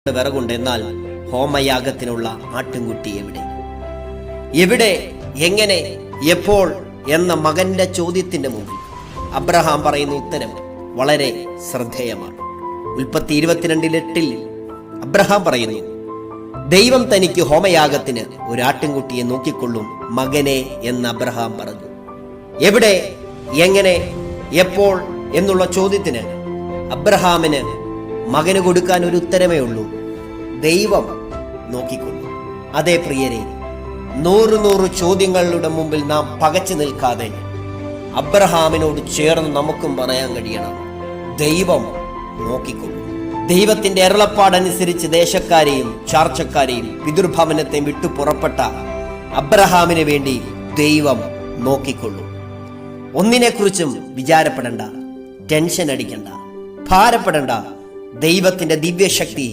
വിറകുണ്ട്, എന്നാൽ ഹോമയാഗത്തിനുള്ള ആട്ടിൻകുട്ടി എവിടെ? എവിടെ, എങ്ങനെ, എപ്പോൾ എന്ന മകന്റെ ചോദ്യത്തിന്റെ മുമ്പിൽ അബ്രഹാം പറയുന്ന ഉത്തരം വളരെ ശ്രദ്ധേയമാണ്. ഉൽപ്പത്തി 22:8 അബ്രഹാം പറയുന്നു, ദൈവം തനിക്ക് ഹോമയാഗത്തിന് ഒരു ആട്ടിൻകുട്ടിയെ നോക്കിക്കൊള്ളും മകനെ എന്ന് അബ്രഹാം പറഞ്ഞു. എവിടെ, എങ്ങനെ, എപ്പോൾ എന്നുള്ള ചോദ്യത്തിന് അബ്രഹാമിന് മകന് കൊടുക്കാൻ ഒരു ഉത്തരമേ ഉള്ളൂ: ദൈവം നോക്കിക്കൊള്ളും. അതേ പ്രിയരെ, 100 ചോദ്യങ്ങളുടെ മുമ്പിൽ നാം പകച്ചു നിൽക്കാതെ അബ്രഹാമിനോട് ചേർന്ന് നമുക്കും പറയാൻ കഴിയണം: ദൈവം നോക്കിക്കൊള്ളും. ദൈവത്തിന്റെ അരുളപ്പാടനുസരിച്ച് ദേശക്കാരെയും ചാർച്ചക്കാരെയും പിതൃഭവനത്തെയും വിട്ടു പുറപ്പെട്ട അബ്രഹാമിന് വേണ്ടി ദൈവം നോക്കിക്കൊള്ളും. ഒന്നിനെക്കുറിച്ചും വിചാരപ്പെടണ്ട, ടെൻഷൻ അടിക്കണ്ട, ഭാരപ്പെടണ്ട. ദൈവത്തിന്റെ ദിവ്യശക്തി